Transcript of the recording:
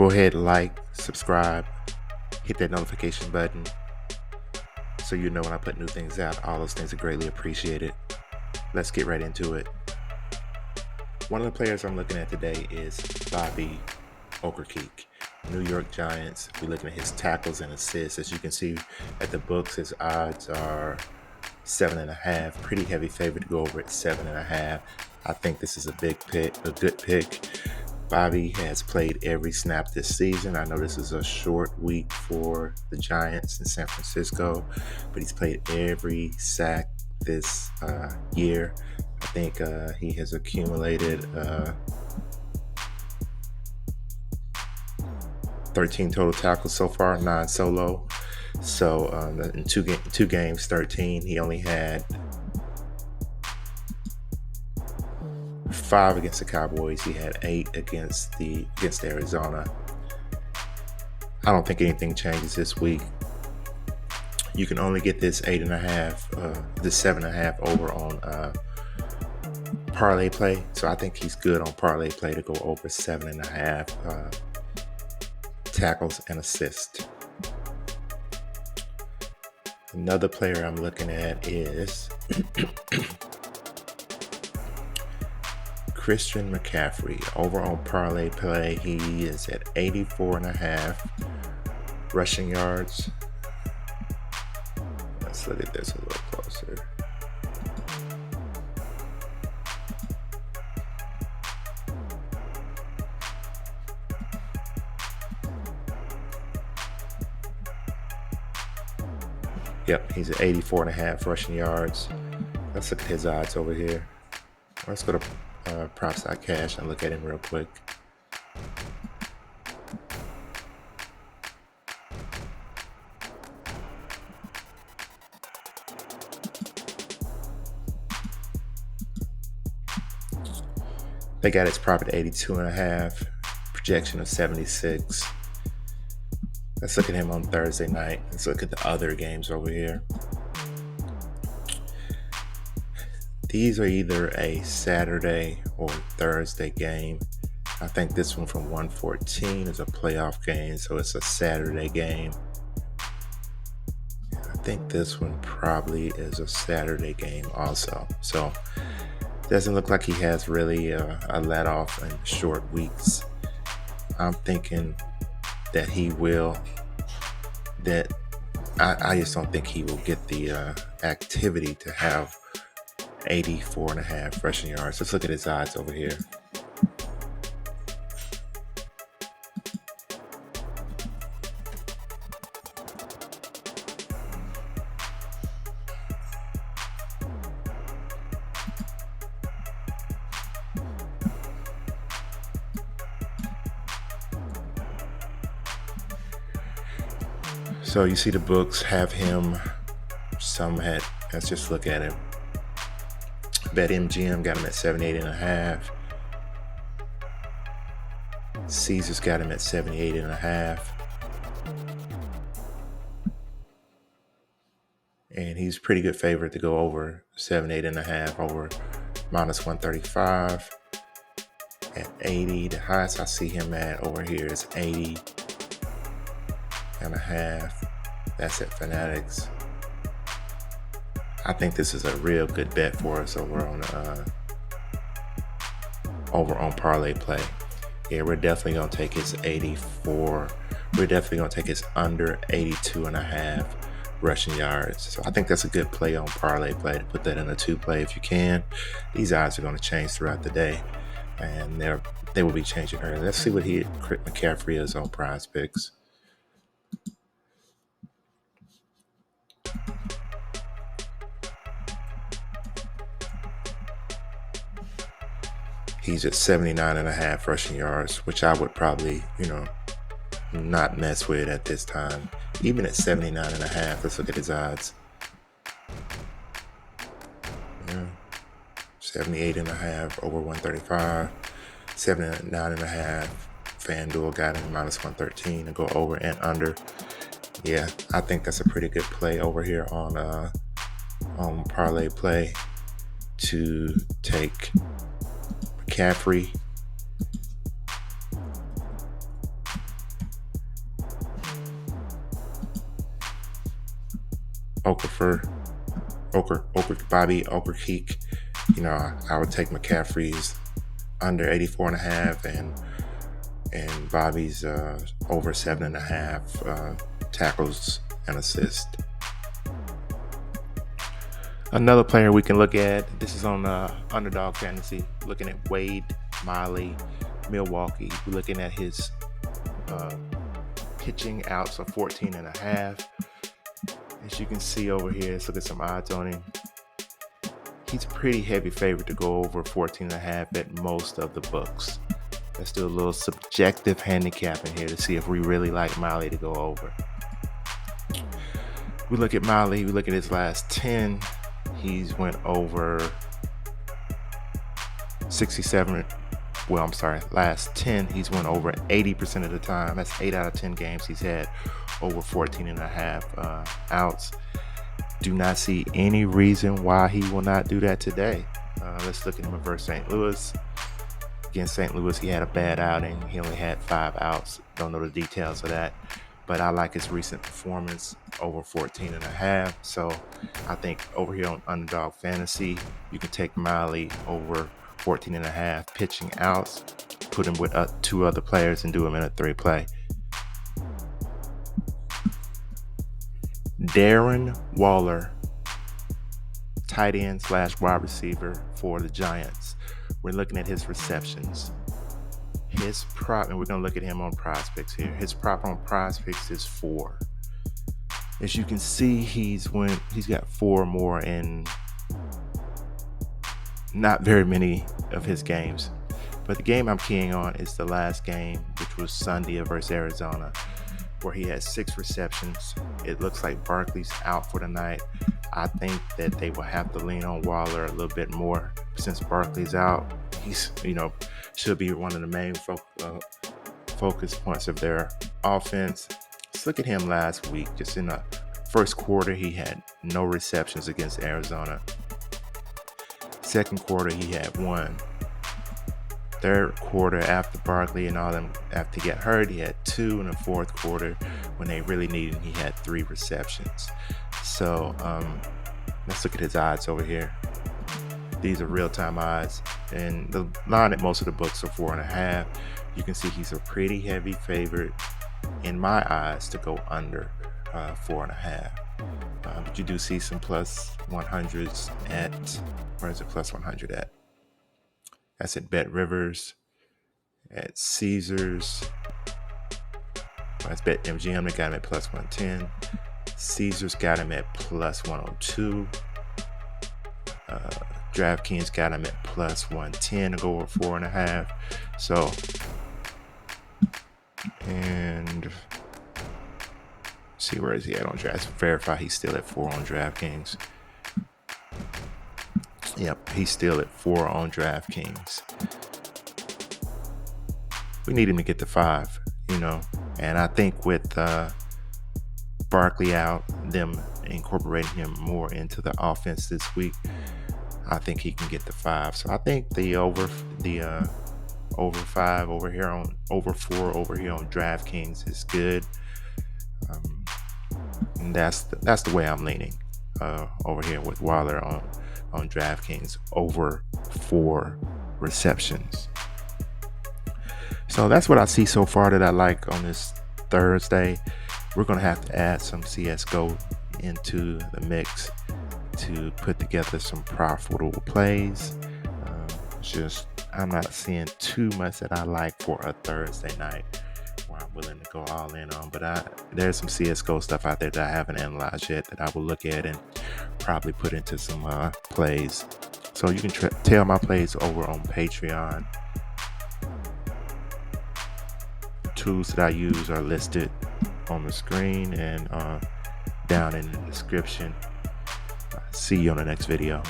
Go ahead, like, subscribe, hit that notification button so you know when I put new things out. All those things are greatly appreciated. Let's get right into it. One of the players I'm looking at today is Bobby Okereke, New York Giants. We're looking at his tackles and assists. As you can see at the books, his odds are 7.5. Pretty heavy favorite to go over at 7.5. I think this is a good pick. Bobby has played every snap this season. I know this is a short week for the Giants in San Francisco, but he's played every sack this year. I think he has accumulated 13 total tackles so far, 9 solo. So in two games, 13. He only had 5 against the Cowboys. He had 8 against Arizona. I don't think anything changes this week. You can only get this 8.5, this 7.5 over on Parlayplay. So I think he's good on Parlayplay to go over 7.5 tackles and assists. Another player I'm looking at is Christian McCaffrey. Over on Parlayplay, he is at 84.5 rushing yards. Let's look at this a little closer. Yep, he's at 84.5 rushing yards. Let's look at his odds over here. Let's go to props.cash and look at him real quick. They got his prop at 82.5, projection of 76. Let's look at him on Thursday night. Let's look at the other games over here. These are either a Saturday or Thursday game. I think this one from 114 is a playoff game, so it's a Saturday game. I think this one probably is a Saturday game also. So doesn't look like he has really a let off in short weeks. I'm thinking that he will. I just don't think he will get the activity to have 84.5 rushing yards. Let's look at his odds over here. So you see the books have him, let's just look at him. BetMGM got him at 78.5. Caesars got him at 78.5. And he's pretty good favorite to go over 78.5 over minus 135 at 80. The highest I see him at over here is 80.5. That's at Fanatics. I think this is a real good bet for us over on Parlayplay. Yeah, we're definitely gonna take his 84. We're definitely gonna take his under 82.5 rushing yards. So I think that's a good play on Parlayplay to put that in a 2-play if you can. These odds are gonna change throughout the day, and they will be changing early. Let's see what McCaffrey is on Prize Picks. He's at 79.5 rushing yards, which I would probably, not mess with at this time. Even at 79.5, let's look at his odds. 78.5 over 135, 79.5. FanDuel got him minus 113 to go over and under. Yeah, I think that's a pretty good play over here on Parlayplay to take McCaffrey Bobby Okerkeek. I would take McCaffrey's under 84.5 and Bobby's over 7.5 tackles and assists. Another player we can look at, this is on Underdog Fantasy, looking at Wade Miley, Milwaukee. We're looking at his pitching outs of 14.5. As you can see over here, let's look at some odds on him. He's a pretty heavy favorite to go over 14.5 at most of the books. Let's do a little subjective handicapping here to see if we really like Miley to go over. We look at Miley, we look at his last 10. He's went over 67. Last 10, he's went over 80% of the time. That's 8 out of 10 games he's had over 14.5 outs. Do not see any reason why he will not do that today. Let's look at him versus St. Louis. Against St. Louis, he had a bad outing. He only had 5 outs. Don't know the details of that. But I like his recent performance over 14.5. So I think over here on Underdog Fantasy, you can take Miley over 14.5 pitching outs, put him with 2 other players and do him in a 3-play. Darren Waller, tight end / wide receiver for the Giants. We're looking at his receptions. His prop, and we're going to look at him on prospects here. His prop on prospects is 4. As you can see, he's got 4 more in not very many of his games. But the game I'm keying on is the last game, which was Sunday versus Arizona, where he had 6 receptions. It looks like Barkley's out for the night. I think that they will have to lean on Waller a little bit more since Barkley's out. He's, should be one of the main focus points of their offense. Let's look at him last week. Just in the first quarter, he had no receptions against Arizona. Second quarter, he had 1. Third quarter, after Barkley and all them after he got hurt, he had 2. In the fourth quarter, when they really needed him, he had 3 receptions. So let's look at his odds over here. These are real-time odds, and the line at most of the books are 4.5. You can see he's a pretty heavy favorite in my eyes to go under 4.5. But you do see some plus 100s at, where is it plus 100 at? That's at Bet Rivers, at Caesars. That's Bet MGM, they got him at plus 110. Caesars got him at plus 102. DraftKings got him at plus 110 to go over 4.5. So, and see, where is he at on DraftKings? Verify he's still at 4 on DraftKings. Yep, he's still at 4 on DraftKings. We need him to get to 5, and I think with Barkley out, them incorporating him more into the offense this week, I think he can get to 5. So I think the over 5 over here on over 4 over here on DraftKings is good. And that's the way I'm leaning over here with Waller on DraftKings over 4 receptions. So that's what I see so far that I like on this Thursday. We're going to have to add some CSGO into the mix to put together some profitable plays. I'm not seeing too much that I like for a Thursday night where I'm willing to go all in on, but there's some CSGO stuff out there that I haven't analyzed yet that I will look at and probably put into some plays. So you can tell my plays over on Patreon. The tools that I use are listed on the screen and down in the description. See you on the next video.